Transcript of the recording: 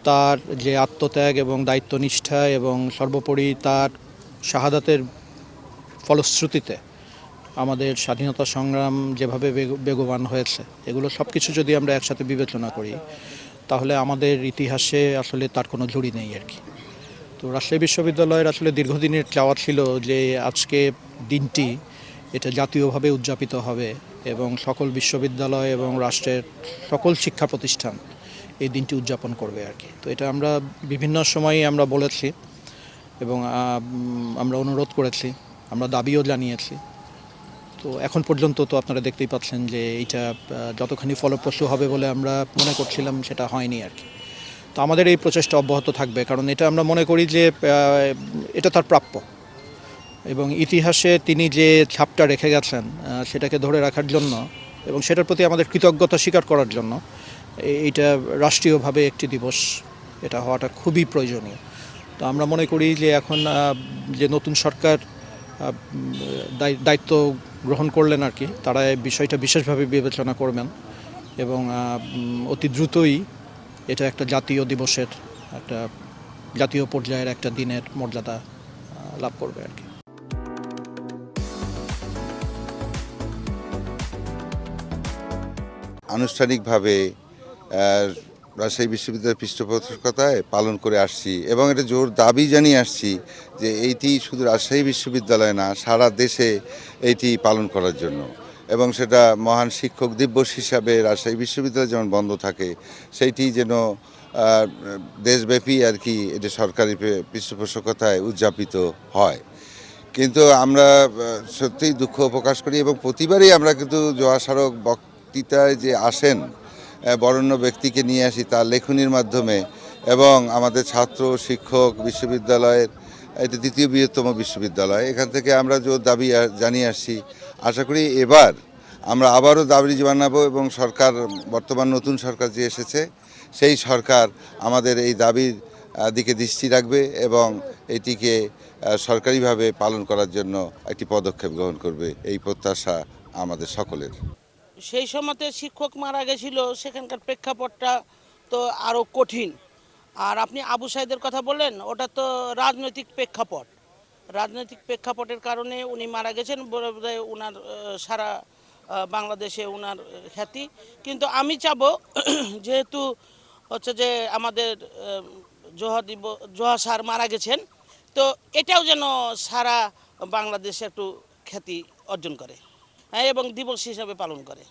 তার যে আত্মত্যাগ এবং দায়িত্বনিষ্ঠা এবং সর্বোপরি তার শাহাদাতের ফলশ্রুতিতে আমাদের স্বাধীনতা সংগ্রাম যেভাবে বেগবান হয়েছে, এগুলো সব কিছু যদি আমরা একসাথে বিবেচনা করি তাহলে আমাদের ইতিহাসে আসলে তার কোনো জুড়ি নেই আর কি। তো রাজশাহী বিশ্ববিদ্যালয়ের আসলে দীর্ঘদিনের চাওয়া ছিল যে আজকে দিনটি এটা জাতীয়ভাবে উদযাপিত হবে এবং সকল বিশ্ববিদ্যালয় এবং রাষ্ট্রের সকল শিক্ষা প্রতিষ্ঠান এই দিনটি উদযাপন করবে আর কি। তো এটা আমরা বিভিন্ন সময়ই আমরা বলেছি এবং আমরা অনুরোধ করেছি, আমরা দাবিও জানিয়েছি। তো এখন পর্যন্ত তো আপনারা দেখতেই পাচ্ছেন যে এইটা যতখানি ফলপ্রসূ হবে বলে আমরা মনে করছিলাম সেটা হয়নি আর কি। তো আমাদের এই প্রচেষ্টা অব্যাহত থাকবে, কারণ এটা আমরা মনে করি যে এটা তার প্রাপ্য এবং ইতিহাসে তিনি যে ছাপটা রেখে গেছেন সেটাকে ধরে রাখার জন্য এবং সেটার প্রতি আমাদের কৃতজ্ঞতা স্বীকার করার জন্য এইটা রাষ্ট্রীয়ভাবে একটি দিবস এটা হওয়াটা খুবই প্রয়োজনীয়। তো আমরা মনে করি যে এখন যে নতুন সরকার দায়িত্ব গ্রহণ করলেন আর কি, তারা এই বিষয়টা বিশেষভাবে বিবেচনা করবেন এবং অতি দ্রুতই এটা একটা জাতীয় দিবসের একটা জাতীয় পর্যায়ের একটা দিনের মর্যাদা লাভ করবে আর কি। আনুষ্ঠানিকভাবে রাজশাহী বিশ্ববিদ্যালয়ের পৃষ্ঠপোষকতায় পালন করে আসছি এবং এটা জোর দাবি জানিয়ে আসছি যে এইটি শুধু রাজশাহী বিশ্ববিদ্যালয় না, সারা দেশে এইটি পালন করার জন্য এবং সেটা মহান শিক্ষক দিবস হিসাবে রাজশাহী বিশ্ববিদ্যালয় যেমন বন্ধ থাকে সেইটি যেন দেশব্যাপী আর কি এটা সরকারি পৃষ্ঠপোষকতায় উদযাপিত হয়। কিন্তু আমরা সত্যিই দুঃখ প্রকাশ করি এবং প্রতিবারই আমরা কিন্তু জোয়া স্মারক বক্তৃতায় যে আসেন বরেণ্য ব্যক্তিকে নিয়ে আসি তার লেখনীর মাধ্যমে এবং আমাদের ছাত্র শিক্ষক বিশ্ববিদ্যালয়ের এটা দ্বিতীয় বৃহত্তম বিশ্ববিদ্যালয়, এখান থেকে আমরা যে দাবি জানিয়ে আসছি। আশা করি এবার আমরা আবারও দাবি জানাবো এবং সরকার বর্তমান নতুন সরকার যে এসেছে সেই সরকার আমাদের এই দাবির দিকে দৃষ্টি রাখবে এবং এটিকে সরকারিভাবে পালন করার জন্য একটি পদক্ষেপ গ্রহণ করবে, এই প্রত্যাশা আমাদের সকলের। সেই সময়তে শিক্ষক মারা গেছিল, সেখানকার প্রেক্ষাপটটা তো আরও কঠিন। আর আপনি আবু সাইদের কথা বললেন, ওটা তো রাজনৈতিক প্রেক্ষাপট। রাজনৈতিক প্রেক্ষাপটের কারণে উনি মারা গেছেন, ওনার সারা বাংলাদেশে ওনার খ্যাতি। কিন্তু আমি চাবো যেহেতু হচ্ছে যে আমাদের জোহা স্যার মারা গেছেন, তো এটাও যেন সারা বাংলাদেশে একটু খ্যাতি অর্জন করে এবং দিবস হিসাবে পালন করে।